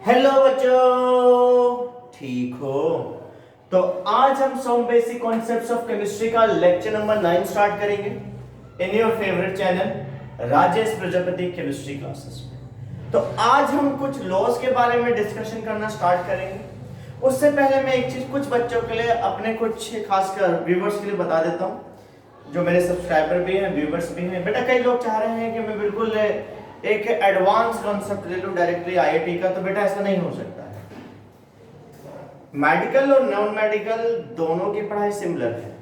Hello बच्चों, ठीक हो? तो आज हम some basic concepts of chemistry का लेक्चर नंबर 9 स्टार्ट करेंगे in your favourite channel Rajesh Prajapati chemistry classes में। तो आज हम कुछ लॉज के बारे में डिस्कशन करना स्टार्ट करेंगे। उससे पहले मैं एक चीज कुछ बच्चों के लिए, अपने कुछ खासकर व्यूवर्स के लिए बता देता हूँ, जो मेरे सब्सक्राइबर भी हैं, व्यूवर्स भी हैं। बेटा कई लोग चाह रहे हैं कि मैं बिल्कुल एक एडवांस कॉन्सेप्ट ले लूं डायरेक्टली आईआईटी का, तो बेटा ऐसा नहीं हो सकता है। मेडिकल और नॉन मेडिकल दोनों की पढ़ाई सिमिलर है।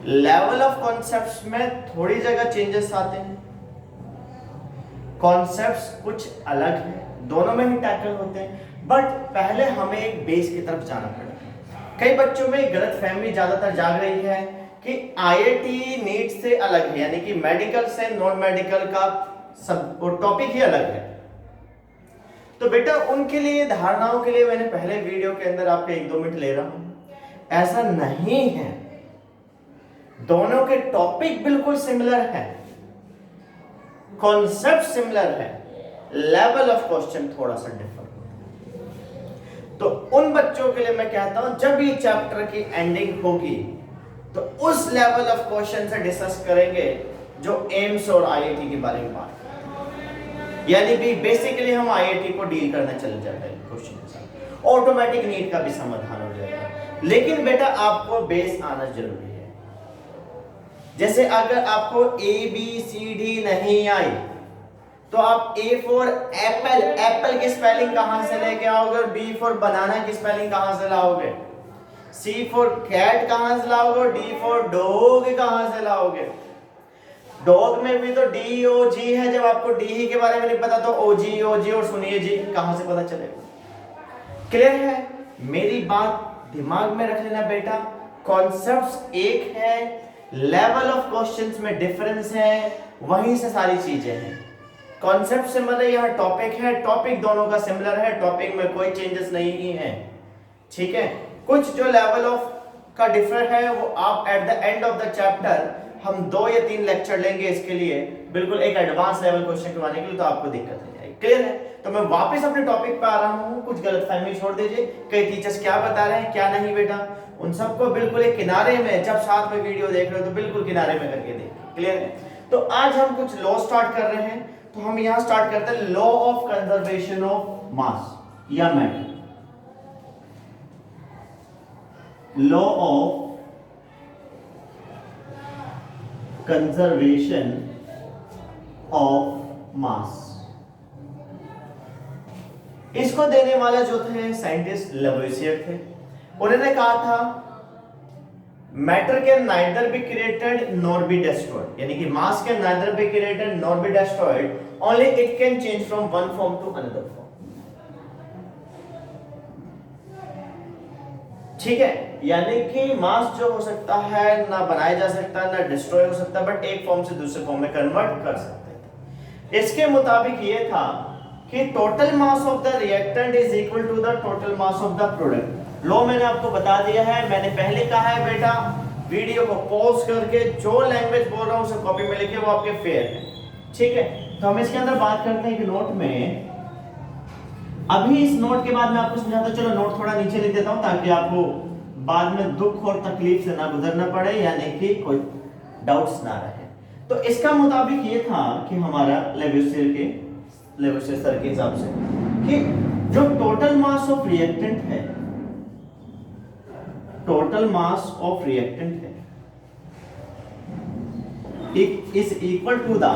लेवल ऑफ कॉन्सेप्ट्स में थोड़ी जगह चेंजेस आते हैं, कॉन्सेप्ट्स कुछ अलग है, दोनों में ही टैकल होते हैं। बट पहले हमें एक बेस की तरफ जाना पड़ेगा। कई बच्चों में गलतफहमी ज्यादातर जाग रही है कि आईआईटी नीट से अलग है, यानी कि मेडिकल से नॉन मेडिकल का सब टॉपिक ही अलग है। तो बेटा उनके लिए, धारणाओं के लिए मैंने पहले वीडियो के अंदर आपके 1-2 मिनट ले रहा हूं। ऐसा नहीं है, दोनों के टॉपिक बिल्कुल सिमिलर है, कॉन्सेप्ट सिमिलर है, लेवल ऑफ क्वेश्चन थोड़ा सा डिफर होता है। तो उन बच्चों के लिए मैं कहता हूं, जब ये चैप्टर की एंडिंग होगी तो उस लेवल ऑफ क्वेश्चन से डिस्कस करेंगे जो एम्स और आईआईटी के बारे में बात करेंगे। यानी भी बेसिकली हम आईआईटी को डील करने चले जाते हैं क्वेश्चन के साथ, ऑटोमेटिक नीट का भी समाधान हो जाएगा। लेकिन बेटा आपको बेस आना जरूरी है। जैसे अगर आपको ए बी सी डी नहीं आई तो आप ए फॉर एप्पल, एप्पल की स्पेलिंग कहां से लेके आओगे, और बी फॉर बनाना की स्पेलिंग कहां से लाओगे, सी फॉर कैट कहां से लाओगे, और डी फॉर डॉग कहां से लाओगे। डॉग में भी तो डी ओ जी है, जब आपको डी ही के बारे में नहीं पता तो ओ जी और सुनिए जी कहां से पता चलेगा। क्लियर है? मेरी बात दिमाग में रख लेना बेटा, कॉन्सेप्ट्स एक है, लेवल ऑफ क्वेश्चंस में डिफरेंस है, वहीं से सारी चीजें हैं। कॉन्सेप्ट सिमिलर है, यह टॉपिक है, टॉपिक दोनों का सिमिलर है, टॉपिक में कोई चेंजेस नहीं है। ठीक है, कुछ जो लेवल ऑफ का डिफर है वो आप at the end of the chapter, हम 2 या 3 लेक्चर लेंगे इसके लिए, बिल्कुल एक एडवांस लेवल क्वेश्चन करवाने के लिए, तो आपको दिक्कत नहीं आएगी। क्लियर है? तो मैं वापस अपने टॉपिक पे आ रहा हूं, कुछ गलतफहमी छोड़ दीजिए। कई टीचर्स क्या बता रहे हैं क्या नहीं बेटा, उन सबको बिल्कुल एक किनारे में, जब साथ में वीडियो देख रहे हो तो बिल्कुल किनारे में करके देखिए। क्लियर है? तो आज हम कुछ लॉ स्टार्ट कर रहे हैं। तो हम यहां स्टार्ट करते हैं law of conservation of mass या matter. Law of conservation of mass, इसको देने वाला जो थे साइंटिस्ट लवोइसियर थे। उन्होंने कहा था matter can neither be created nor be destroyed, यानी कि mass can neither be created nor be destroyed, only it can change from one form to another form. ठीक है, यानी कि मास जो हो सकता है ना बनाया जा सकता ना डिस्ट्रॉय हो सकता, बट एक फॉर्म से दूसरे फॉर्म में कन्वर्ट कर सकते थे। इसके मुताबिक ये था कि total mass of the reactant is equal to the total mass of the product. लो मैंने आपको बता दिया है, मैंने पहले कहा है बेटा, वीडियो को पॉज करके जो लैंग्वेज बोल रहा हूं उसे कॉपी में लिखिए, वो आपके फेयर है। ठीक है, तो हम इसके अंदर बात करते हैं कि नोट में, अभी इस नोट के बाद मैं आपको समझाता हूं। चलो नोट थोड़ा नीचे लिख देता हूं ताकि आपको बाद में दुख और तकलीफ से ना गुजरना पड़े, यानी कि कोई डाउट्स ना रहे। तो इसका मुताबिक ये था कि हमारा लेवोसियर सर के हिसाब से कि जो टोटल मास ऑफ रिएक्टेंट है, टोटल मास ऑफ रिएक्टेंट है, is equal to the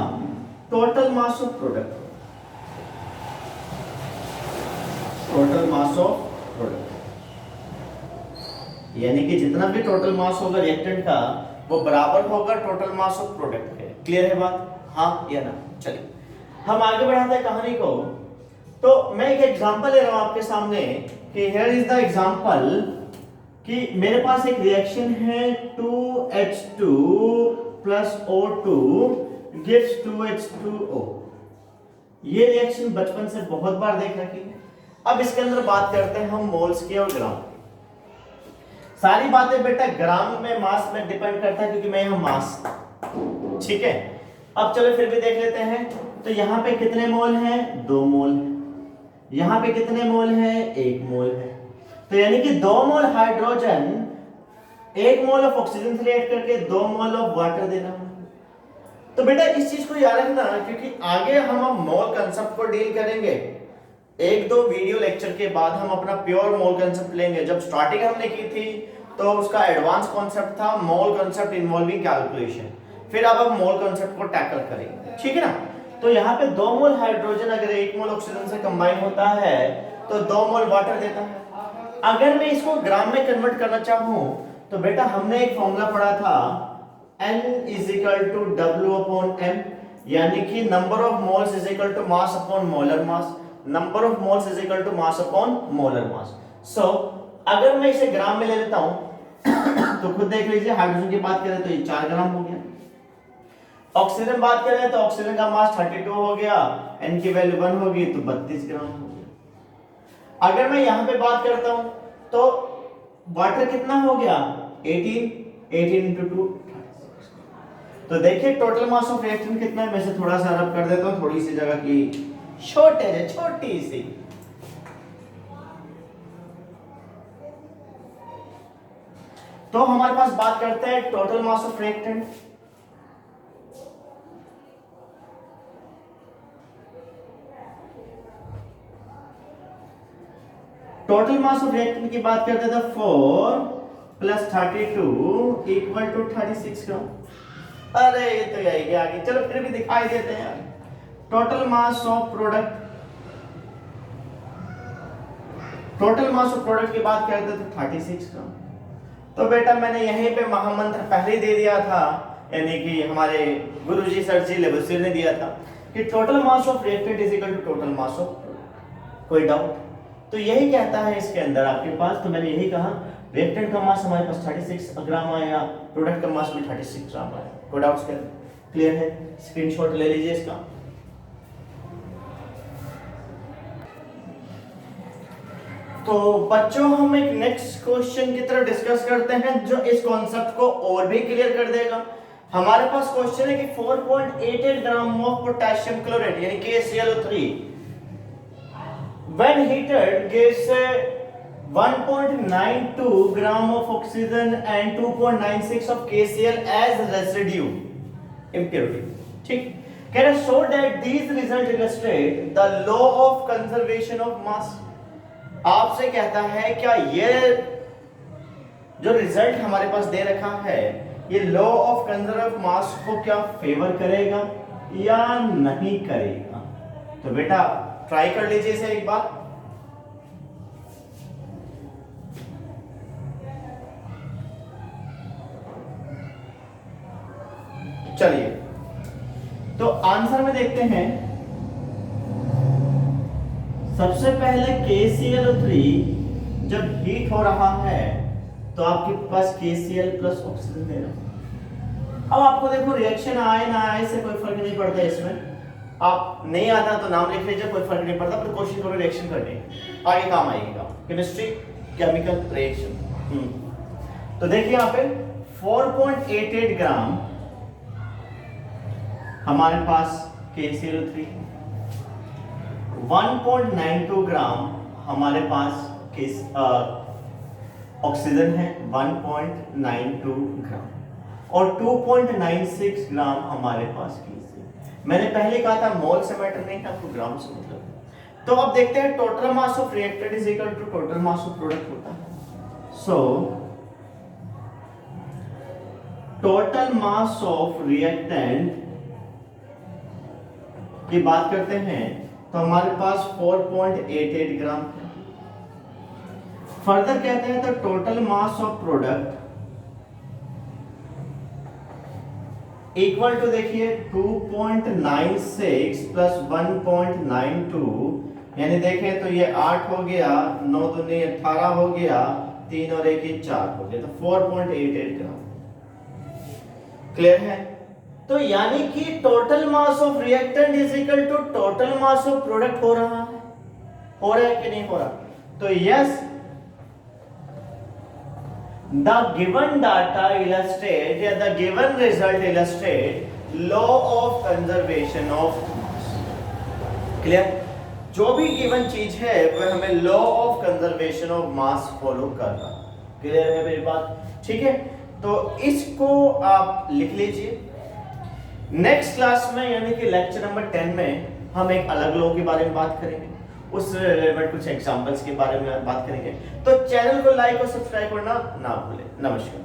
total mass of product, total mass of product, यानी कि जितना भी टोटल मास होगा रिएक्टेंट का वो बराबर होगा टोटल मास ऑफ प्रोडक्ट के। क्लियर है बात? हाँ या ना? चलिए हम आगे बढ़ाते हैं कहानी को। तो मैं एक एग्जांपल ले रहा हूं आपके सामने कि हियर इज द एग्जांपल कि मेरे पास एक रिएक्शन है 2H2 plus O2 gives 2H2O। ये रिएक्शन बचपन से बहुत बार देख रखी है। अब इसके अंदर बात करते हैं हम मोल्स की और ग्राम की। सारी बातें बेटा ग्राम में, मास में डिपेंड करता है, क्योंकि मैं यहां मास, ठीक है। अब चलो फिर भी देख लेते हैं। तो यहां पे कितने मोल हैं? 2 मोल हैं। यहां पे कितने मोल है? 1 मोल है। तो यानी कि 2 मोल हाइड्रोजन 1 मोल ऑफ ऑक्सीजन से रिएक्ट करके 2 मोल ऑफ वाटर देना। तो बेटा इस चीज को याद रखना, क्योंकि आगे हम अब मोल कंसेप्ट को डील करेंगे। 1-2 वीडियो लेक्चर के बाद हम अपना प्योर मोल कंसेप्ट लेंगे। जब स्टार्टिंग हमने की थी तो उसका एडवांस कॉन्सेप्ट था मोल कंसेप्ट इन्वॉल्विंग कैलकुलेशन। फिर अब हम मोल कंसेप्ट को टैकल करेंगे, ठीक है ना। तो यहाँ पे 2 मोल हाइड्रोजन अगर 1 मोल ऑक्सीजन से कंबाइन होता है तो 2 मोल वाटर देता है। अगर मैं इसको ग्राम में कन्वर्ट करना चाहूं तो बेटा हमने एक फॉर्मूला पढ़ा था N = W/M, यानी कि number of moles = mass upon molar mass, number of moles = mass upon molar mass. So अगर मैं इसे ग्राम में ले लेता हूं तो खुद देख लीजिए, हाइड्रोजन की बात करें तो ये 4 ग्राम हो गया, ऑक्सीजन बात करें तो ऑक्सीजन का मास 32 हो गया, N की वैल्यू 1 होगी तो 32 ग्राम हो गया। अगर मैं यहां पे बात करता हूं तो वाटर कितना हो गया? 18 × 2 तो देखिए टोटल मास ऑफ रिएक्टेंट कितना है। मैं से थोड़ा सा रब कर देता हूं, थोड़ी सी जगह की शॉर्टेज है, छोटी सी। तो हमारे पास बात करते हैं total mass of reactant. Total mass of reactant की बात करते हैं तो 4 + 32 = 36 ग्राम। अरे ये तो यही गया आगे, चलो फिर भी दिखाई देते हैं यार। Total mass of product, total mass of product की बात करते हैं तो 36 ग्राम। तो बेटा मैंने यहीं पे महामंत्र पहले दे दिया था, यानी कि हमारे गुरुजी सर जी लेवल ने दिया था कि total mass of reactant = total mass of product. कोई डाउट? तो यही कहता है इसके अंदर आपके पास। तो मैंने यही कहा रिएक्टेंट का मास हमारे पास 36 ग्राम आया, प्रोडक्ट का मास भी 36 ग्राम आया। कोई डाउट्स? क्लियर है? स्क्रीनशॉट ले लीजिए इसका। तो बच्चों हम एक नेक्स्ट क्वेश्चन की तरफ डिस्कस करते हैं जो इस कॉन्सेप्ट को और भी क्लियर कर देगा। हमारे पास क्वेश्चन है कि 4.88 ग्राम ऑफ पोटेशियम क्लोराइड यानी KClO3 when heated gives 1.92 gram of oxygen and 2.96 of KCl as residue impurity। ठीक, कह रहे so that these result illustrate the law of conservation of mass। आपसे कहता है क्या ये जो रिजल्ट हमारे पास दे रखा है ये लॉ ऑफ कंजर्व मास को क्या फेवर करेगा या नहीं करेगा? तो बेटा ट्राई कर लीजिए इसे एक बार। चलिए तो आंसर में देखते हैं। सबसे पहले KClO3 जब हीट हो रहा है तो आपके पास KCl प्लस ऑक्सीजन दे रहा है। अब आपको देखो रिएक्शन आए ना आए से कोई फर्क नहीं पड़ता इसमें। आप नहीं आता तो नाम लिख लीजिए, कोई फर्क नहीं पड़ता, पर कोशिश करो रिएक्शन करने की, आगे काम आएगा। Chemistry chemical reaction. तो देखिए यहाँ पे 4.88 ग्राम हमारे पास KClO3, 1.92 ग्राम हमारे पास ऑक्सीजन है 1.92 ग्राम और 2.96 ग्राम हमारे पास KCl। मैंने पहले कहा था मोल से मैटर नहीं था, आपको ग्राम से मतलब है। तो अब देखते हैं total mass of reactant is equal to total mass of product होता है। So total mass of reactant की बात करते हैं तो हमारे पास 4.88 ग्राम है। फर्दर कहते हैं तो total mass of product equal to देखिए 2.96 प्लस 1.92 यानी देखें तो ये 8 हो गया, 9 दूनी 18 हो गया, 3 और 1 4 हो गया, तो 4.88 ग्राम। क्लियर है? तो यानी कि total mass of reactant is equal to total mass of product हो रहा है कि नहीं हो रहा? तो yes, the given data illustrate या the given result illustrate law of conservation of mass। Clear? जो भी गिवन चीज है वह हमें law of conservation of mass follow कर रहा। क्लियर है मेरी बात? ठीक है, तो इसको आप लिख लीजिए। नेक्स्ट क्लास में यानी कि लेक्चर नंबर 10 में हम एक अलग लॉ के बारे में बात करेंगे, उस रिलेवेंट कुछ एग्जांपल्स के बारे में बात करेंगे। तो चैनल को लाइक और सब्सक्राइब करना ना भूलें। नमस्कार।